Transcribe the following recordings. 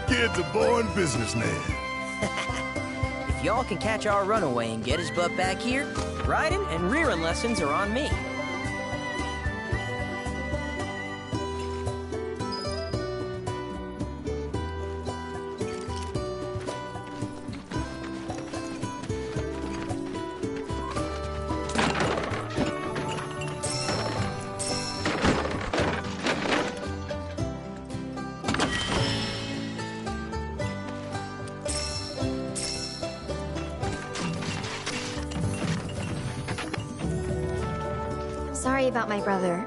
Kid's a born businessman. If y'all can catch our runaway and get his butt back here, riding and rearing lessons are on me. Sorry about my brother.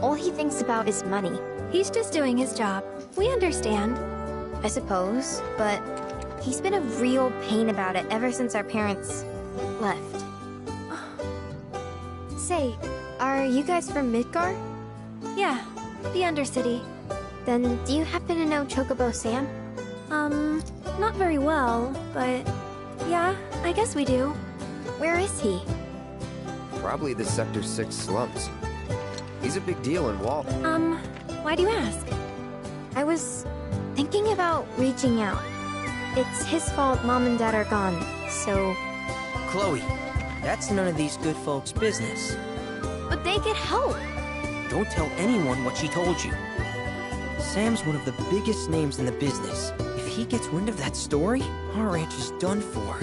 All he thinks about is money. He's just doing his job. We understand. I suppose, but he's been a real pain about it ever since our parents left. Say, are you guys from Midgar? Yeah, the Undercity. Then do you happen to know Chocobo Sam? Not very well, but yeah, I guess we do. Where is he? Probably the Sector 6 slums. He's a big deal in Walt. Why do you ask? I was thinking about reaching out. It's his fault Mom and Dad are gone, so... Chloe, that's none of these good folks' business. But they could help! Don't tell anyone what she told you. Sam's one of the biggest names in the business. If he gets wind of that story, our ranch is done for.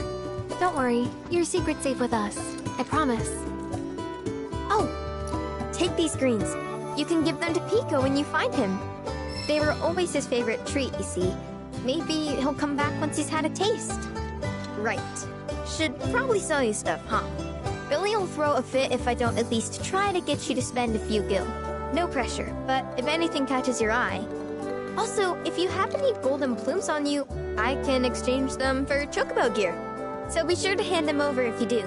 Don't worry, your secret's safe with us. I promise. Oh! Take these greens. You can give them to Pico when you find him. They were always his favorite treat, you see. Maybe he'll come back once he's had a taste. Right. Should probably sell you stuff, huh? Billy will throw a fit if I don't at least try to get you to spend a few gil. No pressure, but if anything catches your eye. Also, if you have any golden plumes on you, I can exchange them for chocobo gear. So be sure to hand them over if you do.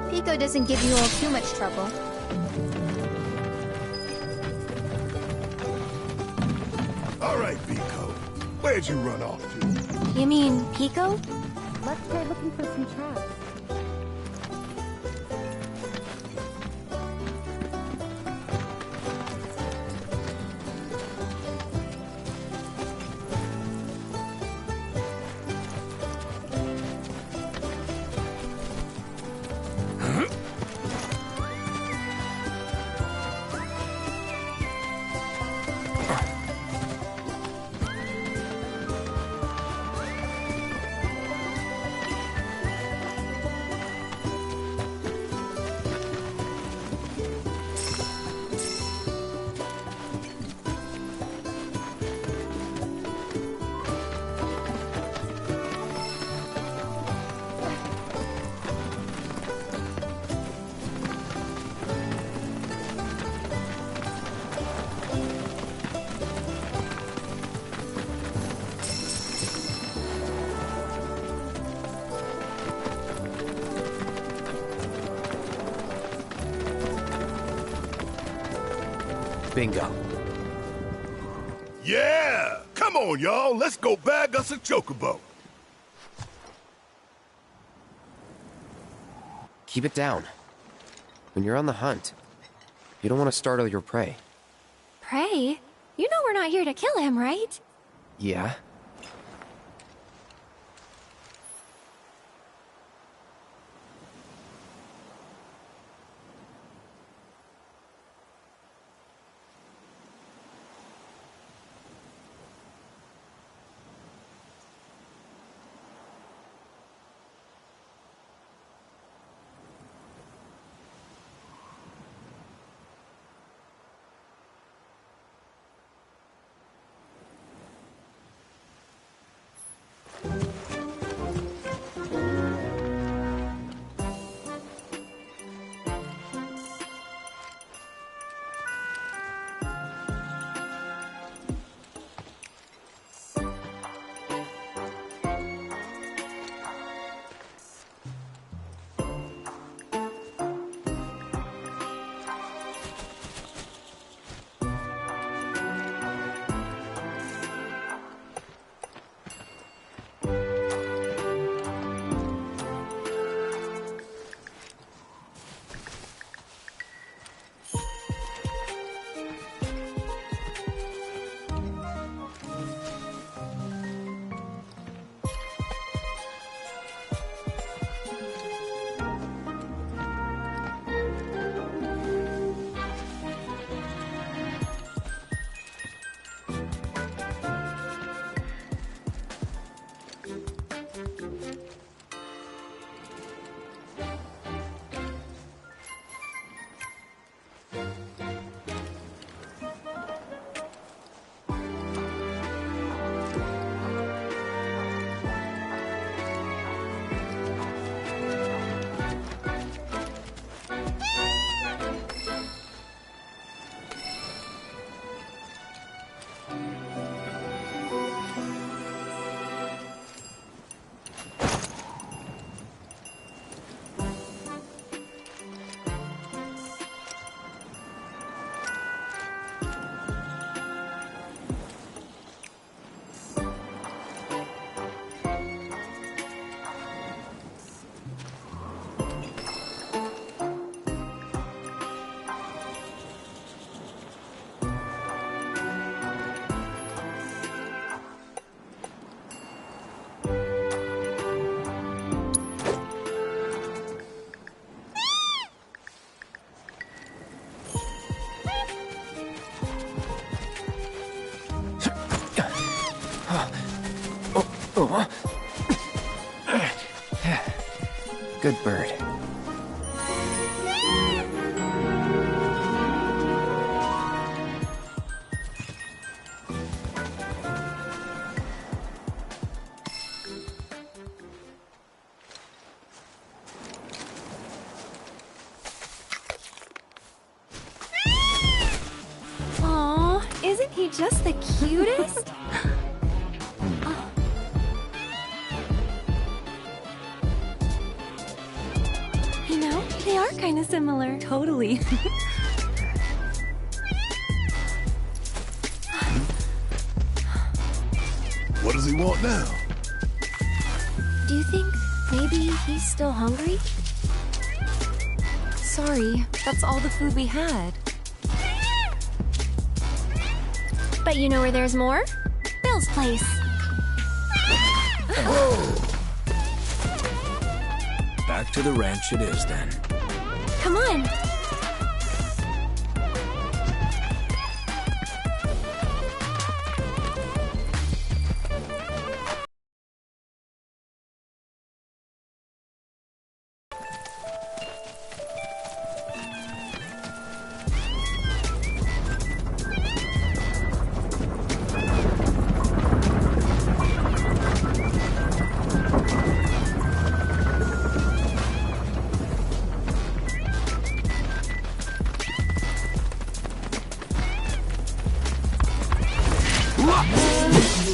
Pico doesn't give you all too much trouble. All right, Pico. Where'd you run off to? You mean Pico? Let's try looking for some traps. Bingo. Yeah! Come on, y'all. Let's go bag us a chocobo. Keep it down. When you're on the hunt, you don't want to startle your prey. Prey? You know we're not here to kill him, right? Yeah, Good bird. Aw, isn't he just the cutest? You know, they are kind of similar. Totally. What does he want now? Do you think maybe he's still hungry? Sorry, that's all the food we had. But you know where there's more? Bill's place. Back to the ranch it is then. Come on.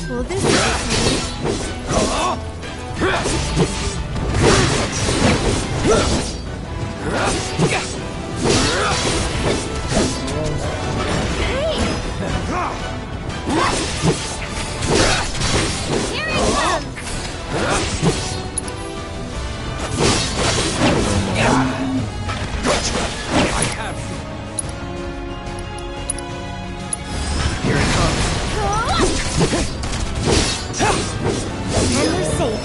Well, this is Here he comes! I have you. Here it comes. And we're safe.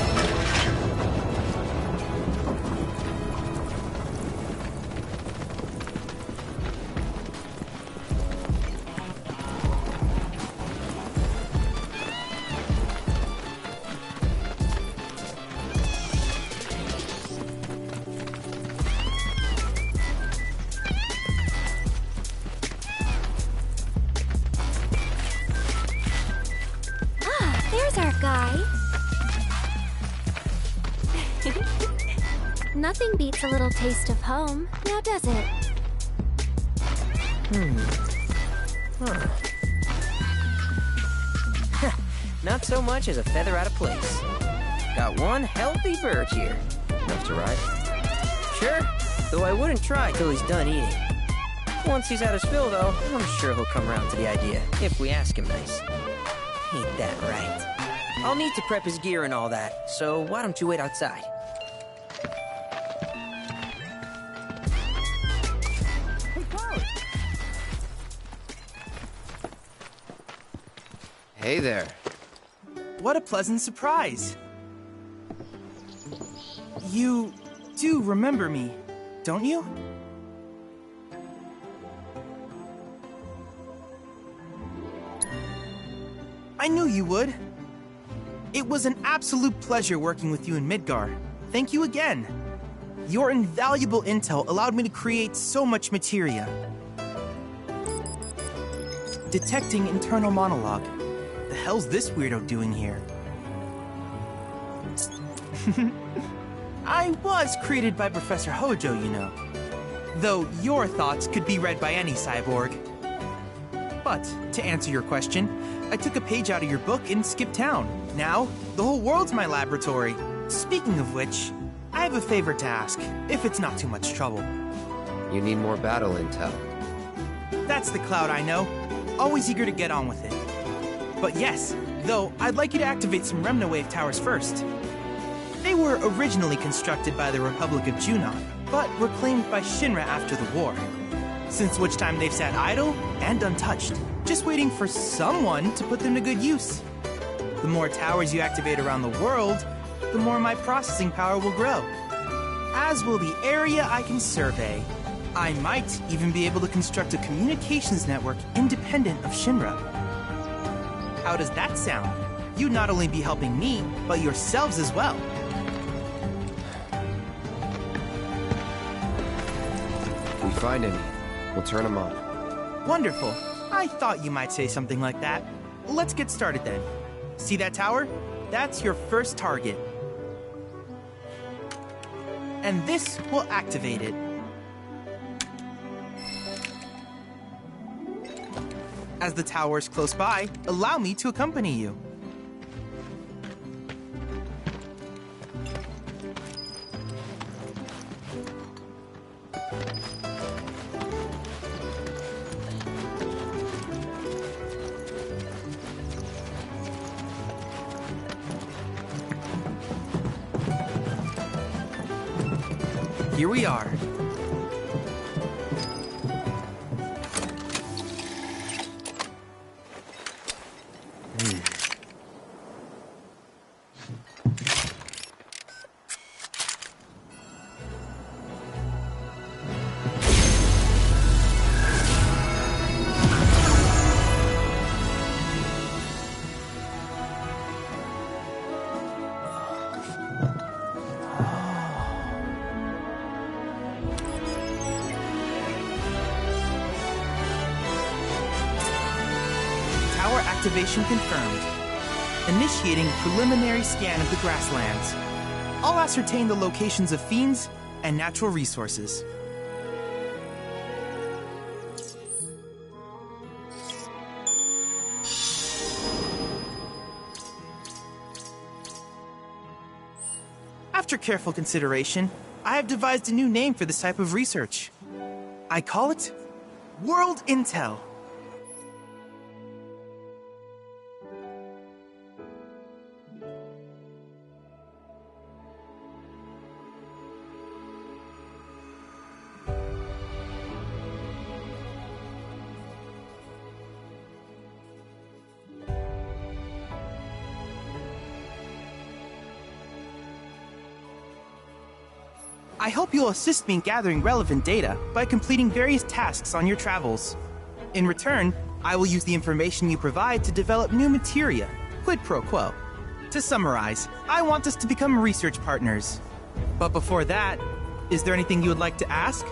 Ah, there's our guy. Nothing beats a little taste of home, now does it? Not so much as a feather out of place. Got one healthy bird here. Enough to ride? Sure, though I wouldn't try till he's done eating. Once he's had his fill, though, I'm sure he'll come around to the idea, if we ask him nice. Ain't that right? I'll need to prep his gear and all that, so why don't you wait outside? Hey there. What a pleasant surprise. You do remember me, don't you? I knew you would. It was an absolute pleasure working with you in Midgar. Thank you again. Your invaluable intel allowed me to create so much materia. Detecting internal monologue. The hell's this weirdo doing here? I was created by Professor Hojo, you know. Though your thoughts could be read by any cyborg. But, to answer your question, I took a page out of your book and skipped town. Now, the whole world's my laboratory. Speaking of which, I have a favor to ask, if it's not too much trouble. You need more battle intel. That's the Cloud I know. Always eager to get on with it. But yes, though, I'd like you to activate some Remnawave towers first. They were originally constructed by the Republic of Junon, but were claimed by Shinra after the war. Since which time they've sat idle and untouched, just waiting for someone to put them to good use. The more towers you activate around the world, the more my processing power will grow. As will the area I can survey. I might even be able to construct a communications network independent of Shinra. How does that sound? you'd not only be helping me, but yourselves as well. If we find any, we'll turn them on. Wonderful. I thought you might say something like that. Let's get started then. See that tower? That's your first target. And this will activate it. As the tower is close by, allow me to accompany you. Here we are. Tower activation confirmed. Initiating preliminary scan of the grasslands. I'll ascertain the locations of fiends and natural resources. After careful consideration, I have devised a new name for this type of research. I call it World Intel. I hope you'll assist me in gathering relevant data by completing various tasks on your travels. In return, I will use the information you provide to develop new materia, quid pro quo. To summarize, I want us to become research partners. But before that, is there anything you would like to ask?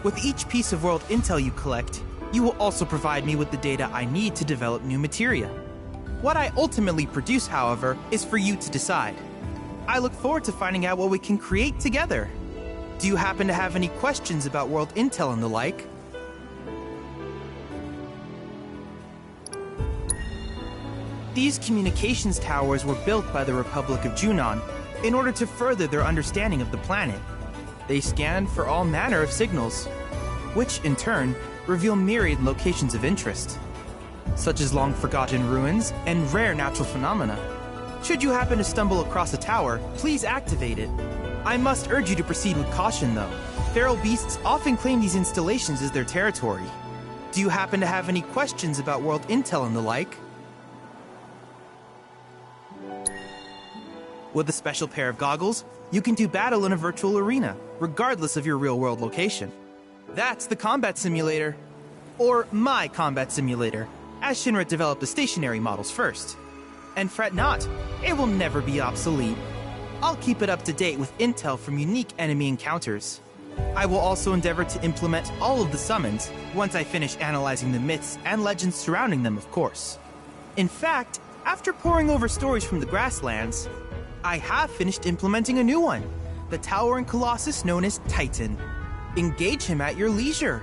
With each piece of world intel you collect, you will also provide me with the data I need to develop new materia. What I ultimately produce, however, is for you to decide. I look forward to finding out what we can create together. Do you happen to have any questions about world intel and the like? These communications towers were built by the Republic of Junon in order to further their understanding of the planet. They scan for all manner of signals, which, in turn, reveal myriad locations of interest, such as long-forgotten ruins and rare natural phenomena. Should you happen to stumble across a tower, please activate it. I must urge you to proceed with caution, though. Feral beasts often claim these installations as their territory. Do you happen to have any questions about world intel and the like? With a special pair of goggles, you can do battle in a virtual arena, regardless of your real-world location. That's the combat simulator. Or my combat simulator, as Shinra developed the stationary models first. And fret not, it will never be obsolete. I'll keep it up to date with intel from unique enemy encounters. I will also endeavor to implement all of the summons, once I finish analyzing the myths and legends surrounding them, of course. In fact, after poring over stories from the grasslands, I have finished implementing a new one, the towering colossus known as Titan. Engage him at your leisure.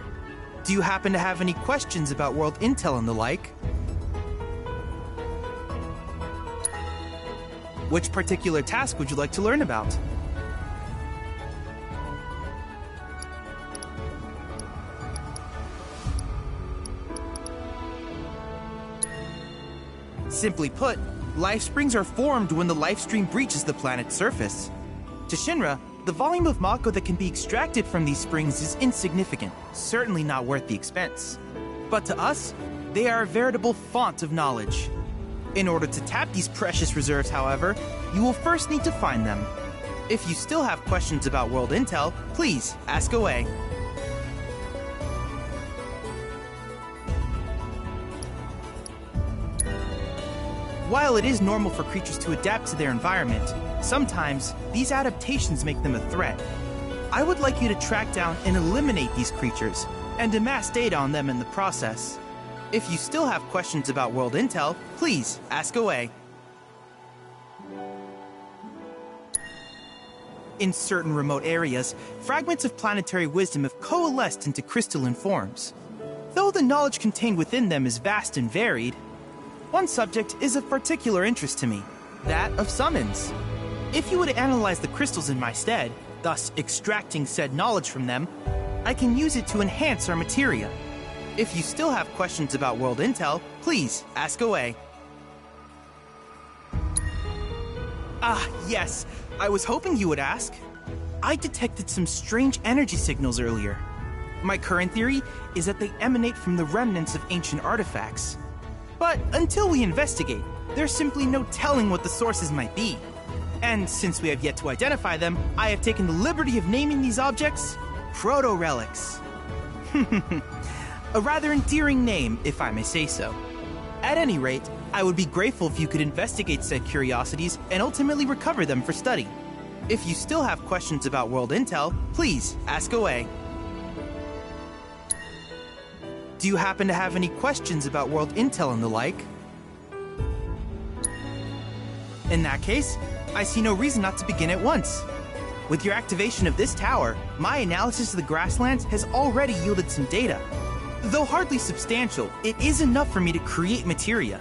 Do you happen to have any questions about world intel and the like? Which particular task would you like to learn about? Simply put, life springs are formed when the life stream breaches the planet's surface. To Shinra, the volume of Mako that can be extracted from these springs is insignificant, certainly not worth the expense. But to us, they are a veritable font of knowledge. In order to tap these precious reserves, however, you will first need to find them. If you still have questions about world intel, please ask away. While it is normal for creatures to adapt to their environment, sometimes these adaptations make them a threat. I would like you to track down and eliminate these creatures, and amass data on them in the process. If you still have questions about world intel, please ask away. In certain remote areas, fragments of planetary wisdom have coalesced into crystalline forms. Though the knowledge contained within them is vast and varied, one subject is of particular interest to me, that of summons. If you would analyze the crystals in my stead, thus extracting said knowledge from them, I can use it to enhance our materia. If you still have questions about world intel, please ask away. Ah, yes, I was hoping you would ask. I detected some strange energy signals earlier. My current theory is that they emanate from the remnants of ancient artifacts. But until we investigate, there's simply no telling what the sources might be. And since we have yet to identify them, I have taken the liberty of naming these objects proto-relics. A rather endearing name, if I may say so. At any rate, I would be grateful if you could investigate said curiosities and ultimately recover them for study. If you still have questions about world intel, please ask away. Do you happen to have any questions about world intel and the like? In that case, I see no reason not to begin at once. With your activation of this tower, my analysis of the grasslands has already yielded some data. Though hardly substantial, it is enough for me to create materia.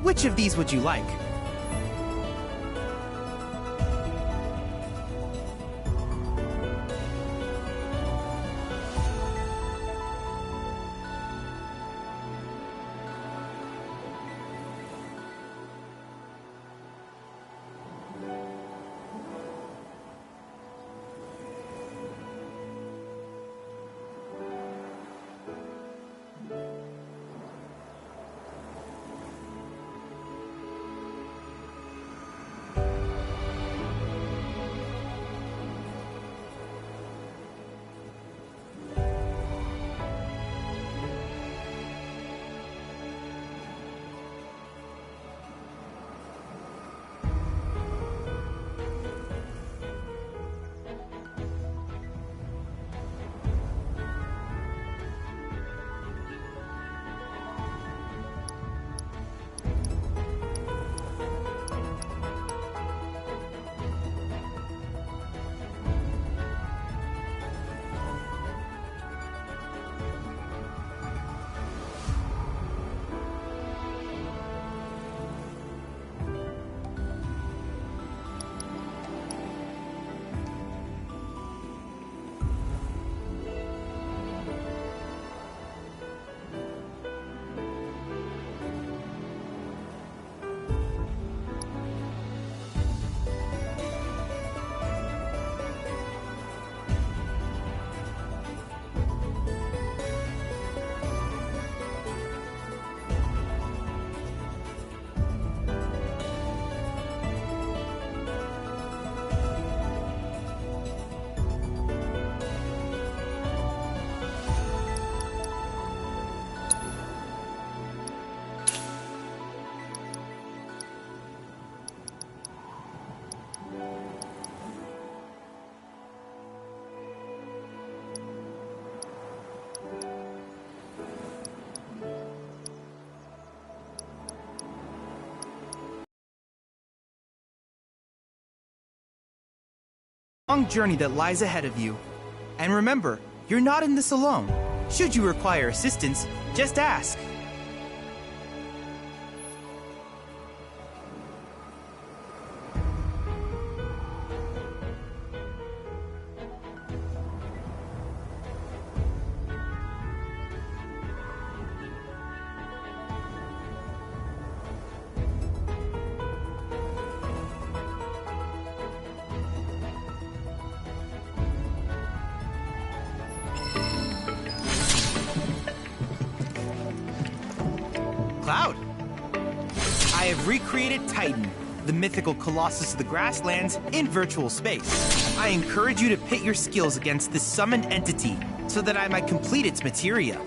Which of these would you like? Long journey that lies ahead of you. And remember, you're not in this alone. Should you require assistance, just ask. Cloud. I have recreated Titan, the mythical colossus of the grasslands, in virtual space. I encourage you to pit your skills against this summoned entity so that I might complete its materia.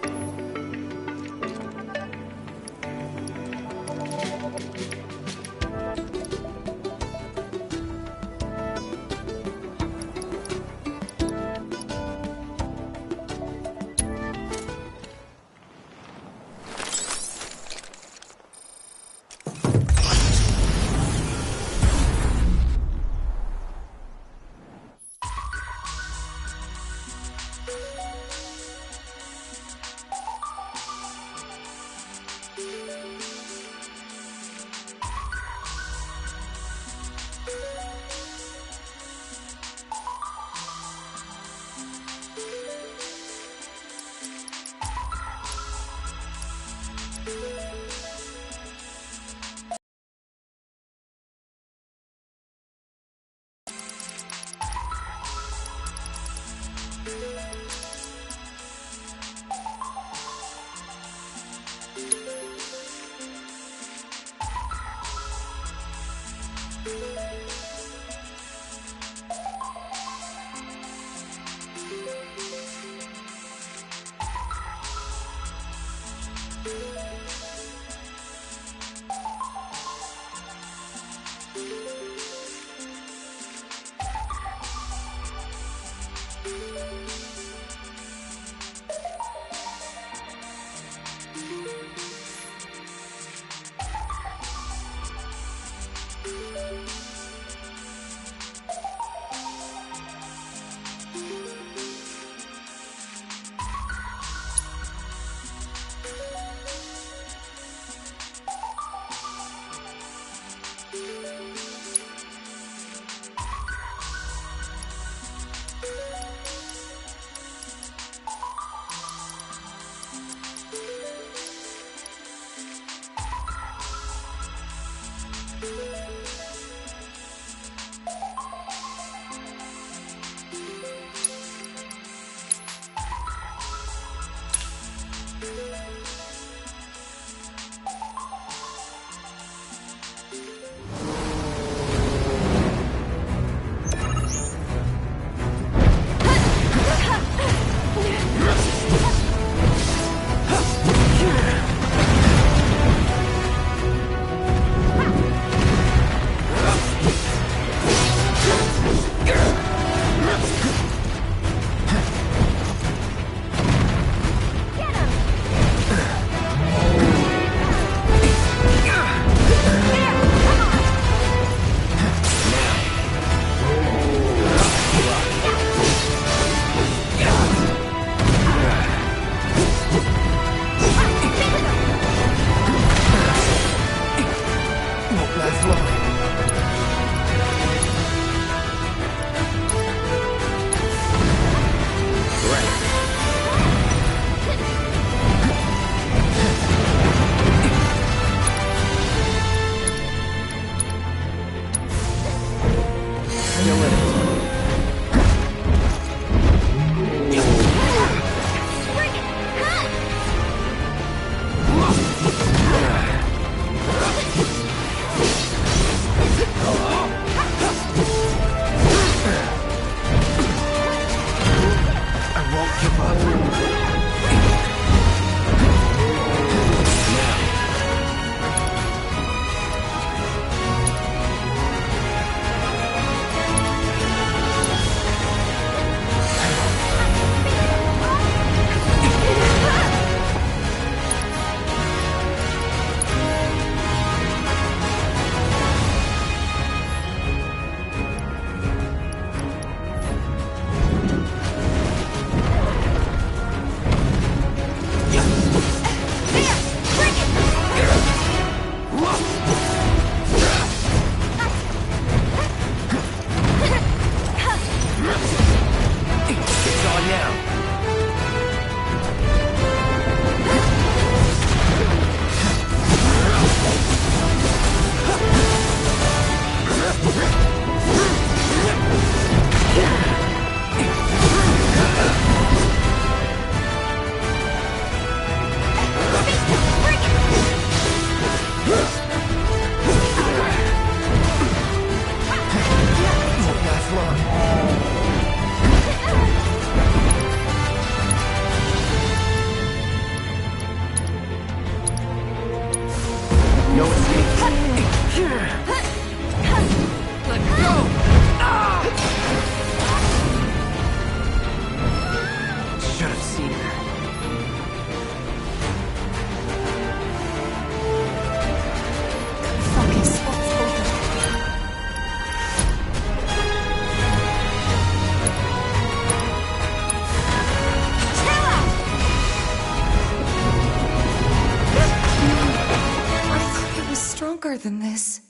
Than this.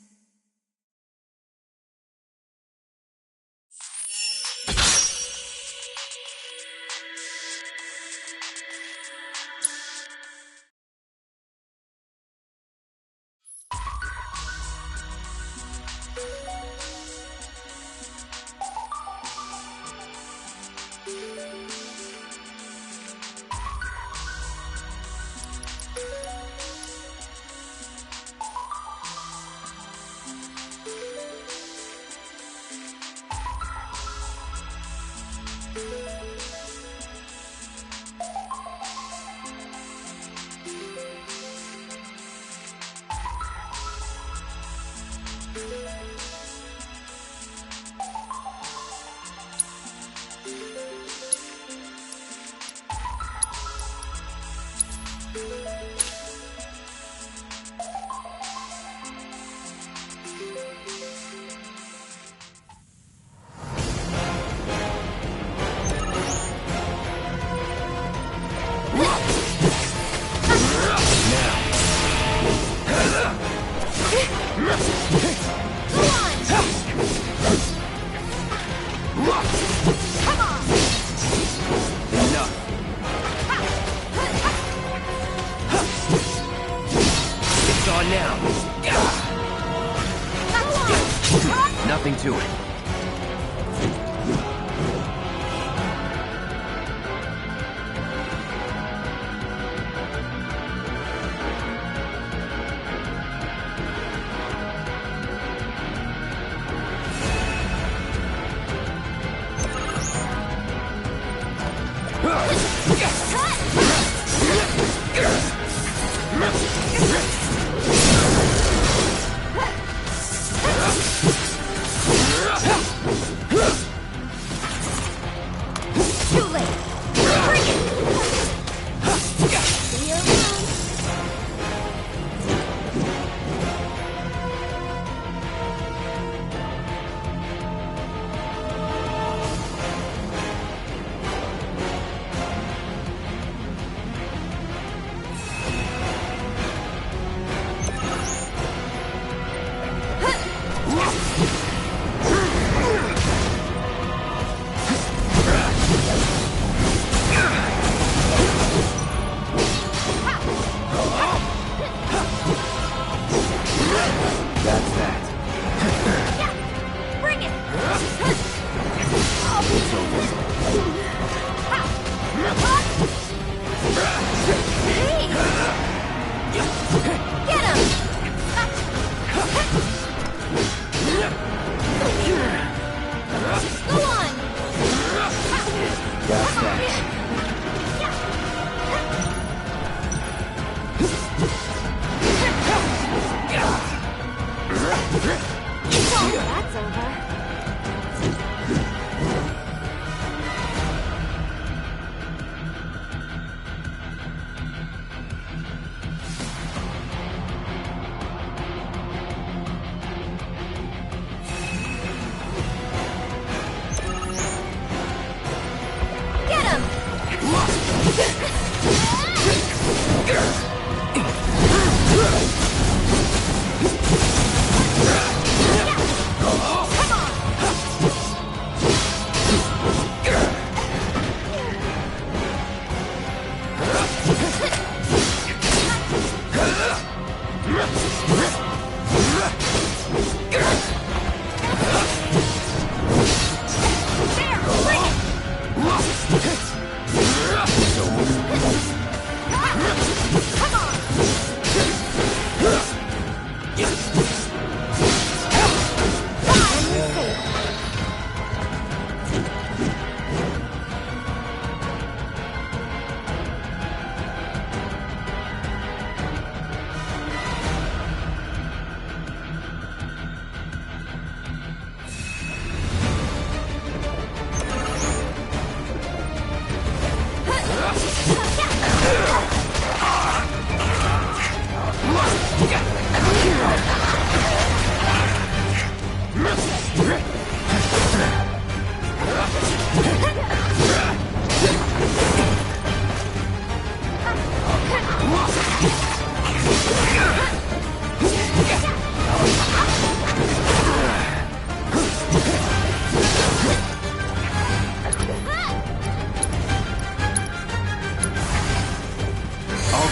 Nothing to it.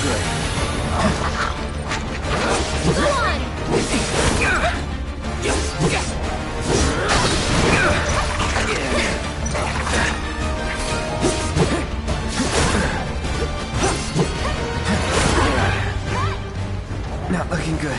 good. Go on! Not looking good.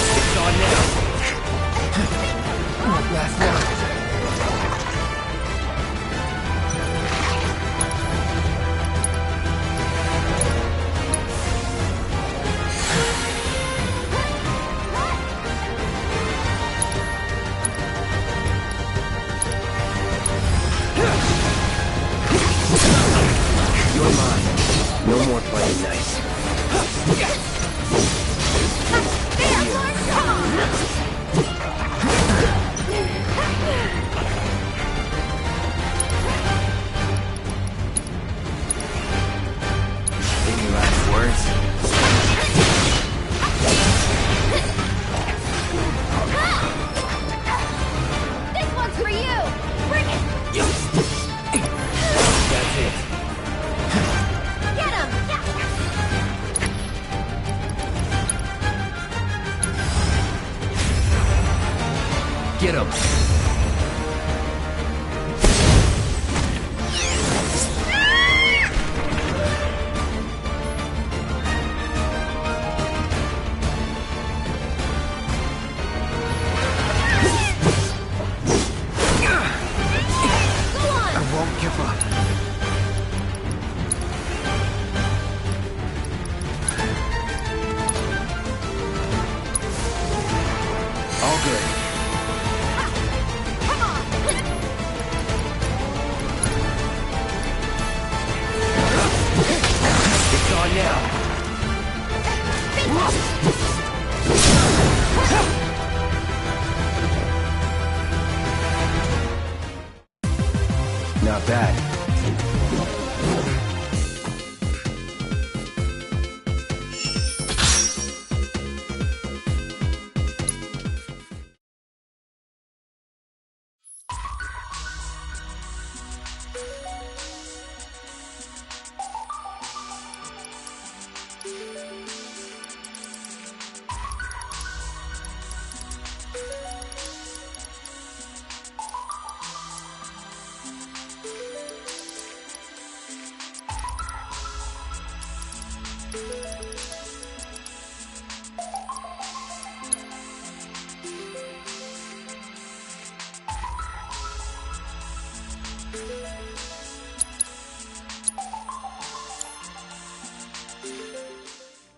It's on now. Won't last long. You're mine. No more playing nice. Any last words? This one's for you! Bring it! That's it. Get him! Get him. Go on! I won't give up. All good. Come on! It's on now. Not bad.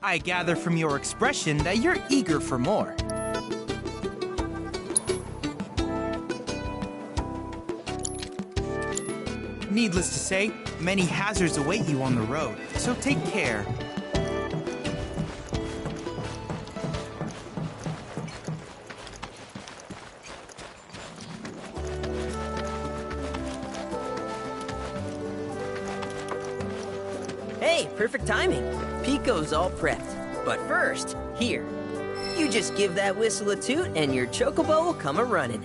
I gather from your expression that you're eager for more. Needless to say, many hazards await you on the road, so take care. Hey, perfect timing. Pico's all prepped. But first, here. You just give that whistle a toot and your chocobo will come a-running.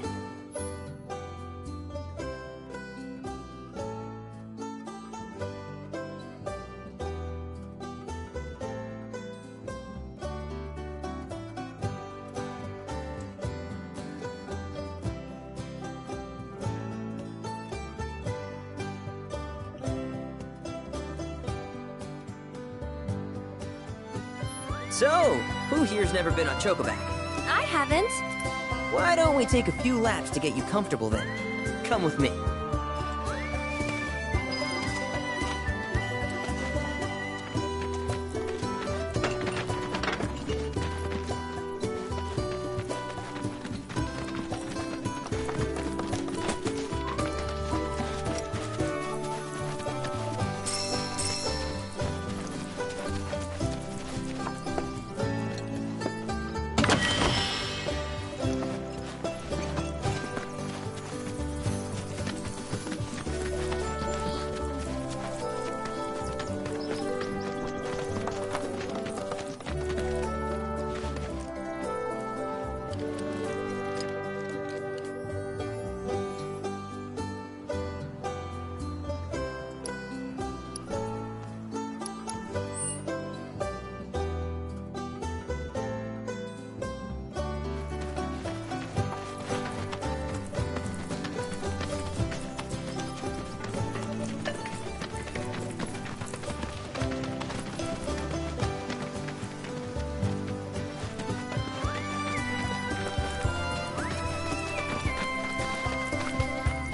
So, who here's never been on Chocoback? I haven't. Why don't we take a few laps to get you comfortable then? Come with me.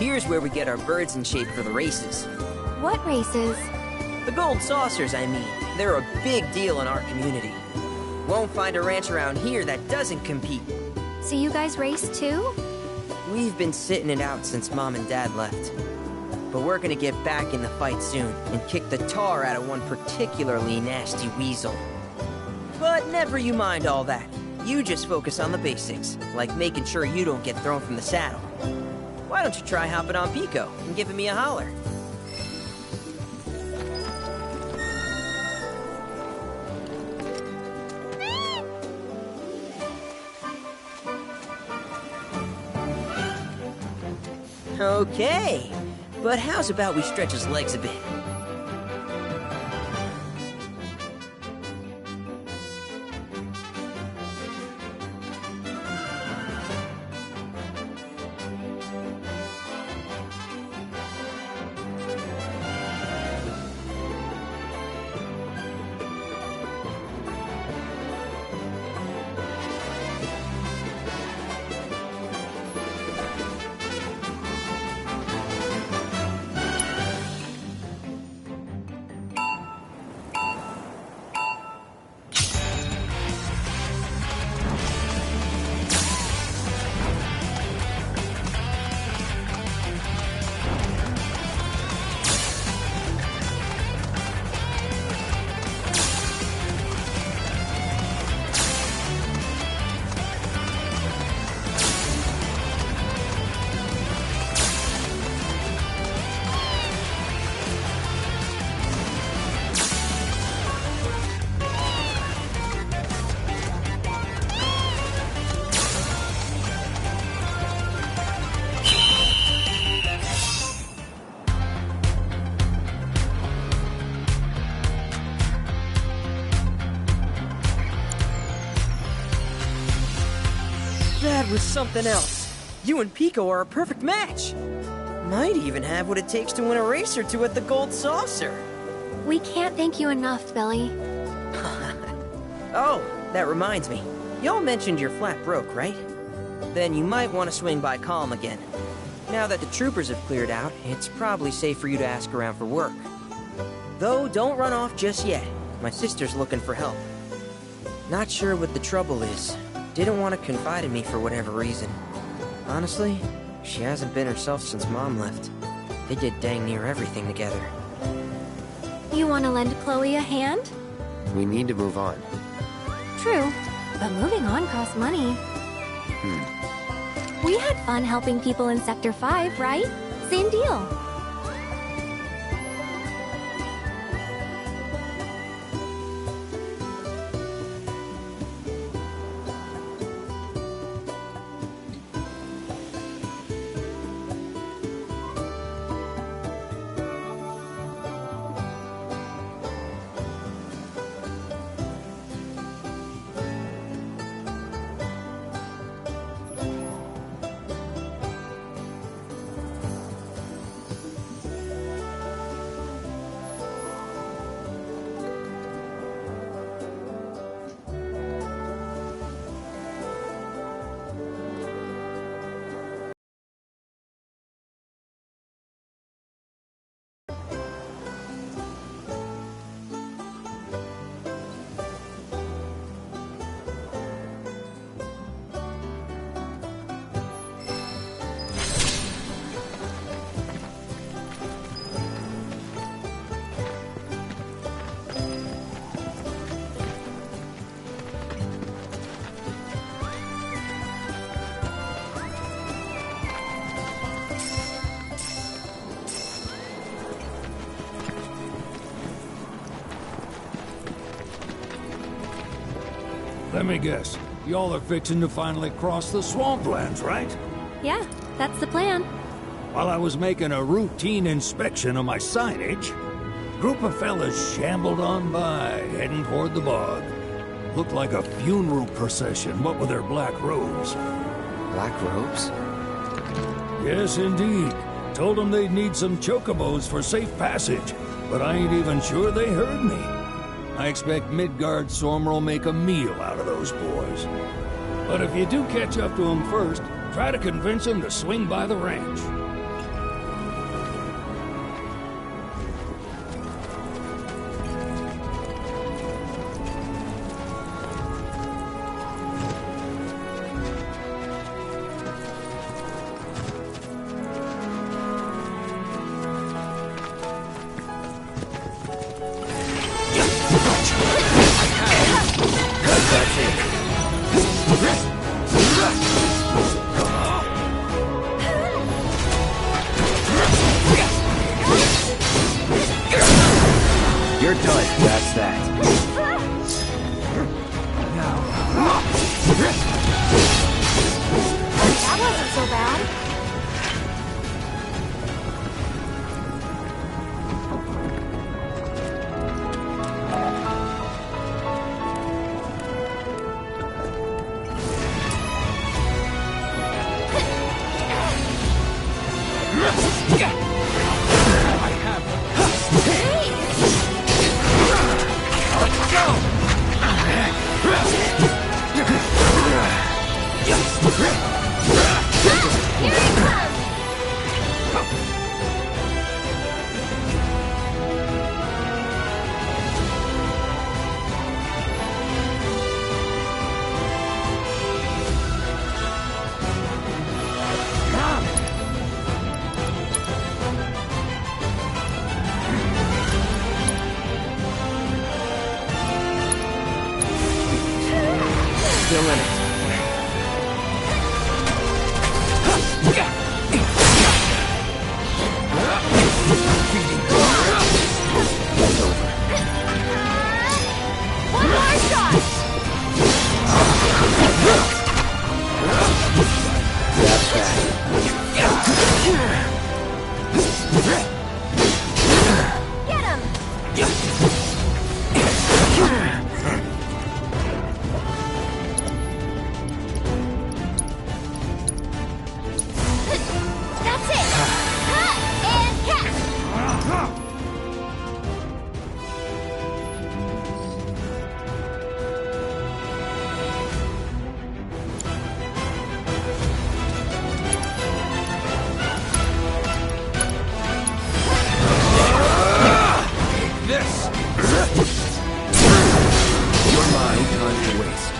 Here's where we get our birds in shape for the races. What races? The gold saucers, I mean. They're a big deal in our community. Won't find a ranch around here that doesn't compete. So you guys race too? We've been sitting it out since Mom and Dad left. But we're gonna get back in the fight soon and kick the tar out of one particularly nasty weasel. But never you mind all that. You just focus on the basics, like making sure you don't get thrown from the saddle. Why don't you try hopping on Pico and giving me a holler? Okay, but how's about we stretch his legs a bit? That was something else. You and Pico are a perfect match. Might even have what it takes to win a race or two at the Gold Saucer. We can't thank you enough, Billy. Oh, that reminds me. Y'all mentioned your flat broke, right? Then you might want to swing by Calm again. Now that the troopers have cleared out, it's probably safe for you to ask around for work. Though, don't run off just yet. My sister's looking for help. Not sure what the trouble is. Didn't want to confide in me for whatever reason. Honestly, she hasn't been herself since Mom left. They did dang near everything together. You want to lend Chloe a hand? We need to move on. True, but moving on costs money. We had fun helping people in Sector 5, right? Same deal. Let me guess. Y'all are fixing to finally cross the swamplands, right? Yeah, that's the plan. While I was making a routine inspection of my signage, a group of fellas shambled on by, heading toward the bog. Looked like a funeral procession, what with their black robes. Black robes? Yes, indeed. Told them they'd need some chocobos for safe passage, but I ain't even sure they heard me. I expect Midgard Sormer will make a meal out of those boys. But if you do catch up to them first, try to convince them to swing by the ranch. You're done. That's that. That wasn't so bad. Still in it. It's over. One more shot! That's that. Get him! That's it! And catch! This! You're mine. Time to waste.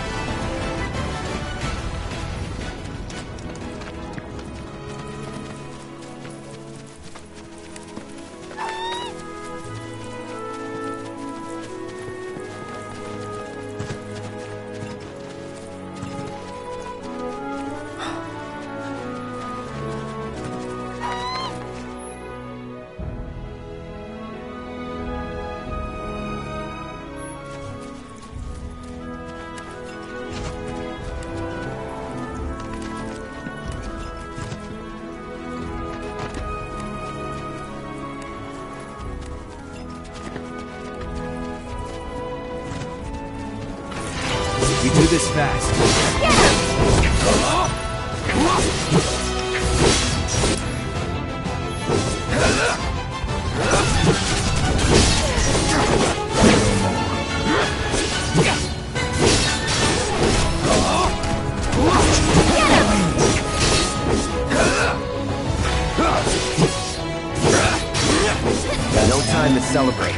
We do this fast. Got no time to celebrate.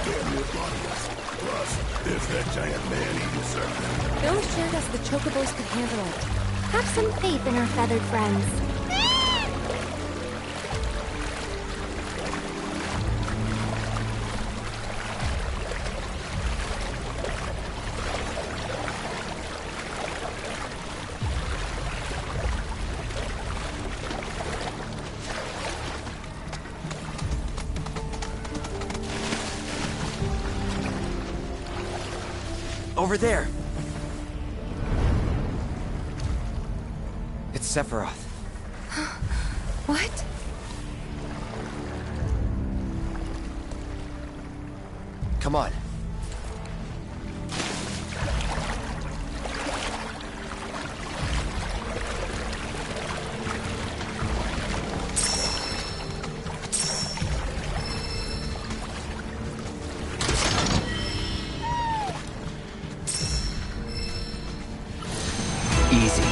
Plus, there's that giant man-eating serpent. Bill assured us the Chocobos could handle it. Have some faith in our feathered friends. Over there! It's Sephiroth. What? Come on. Easy.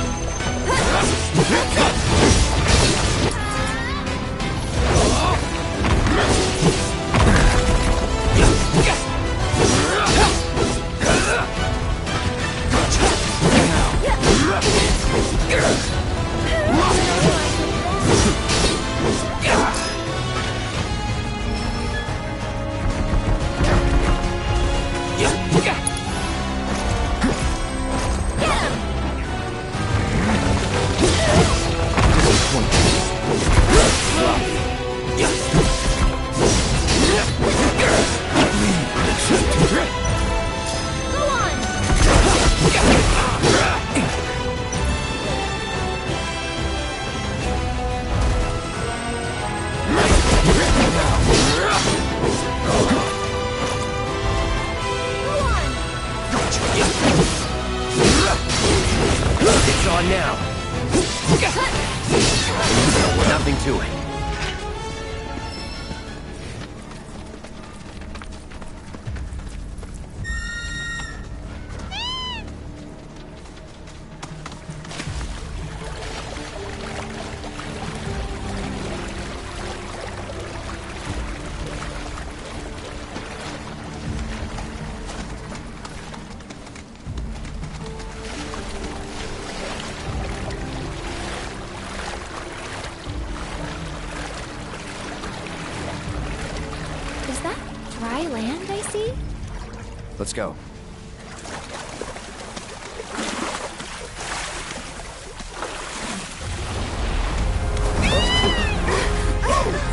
It's on now. Nothing to it. Is that dry land I see? Let's go.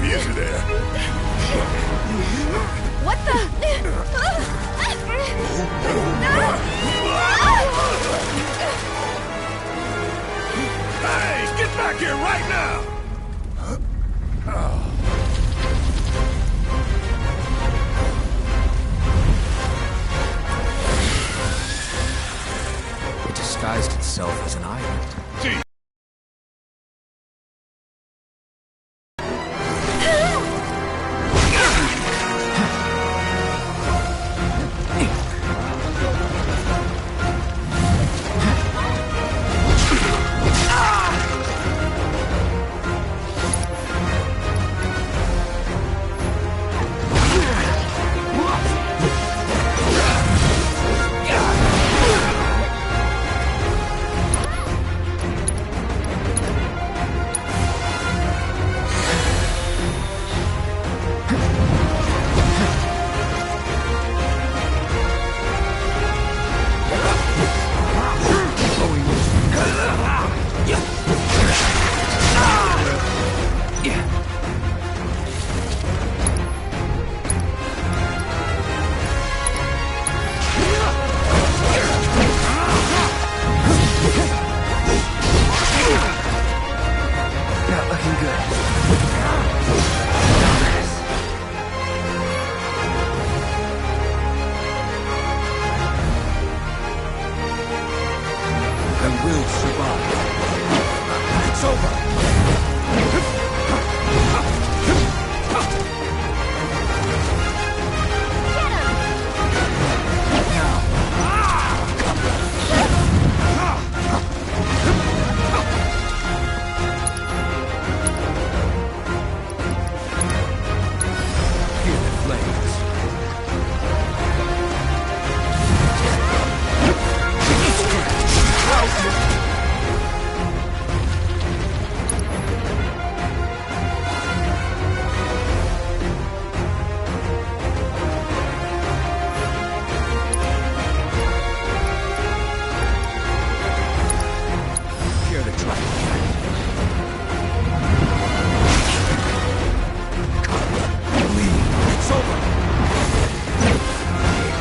Easy there. What the? Hey, get back here right now! It disguised itself as an island.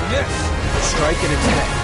this! Strike and attack.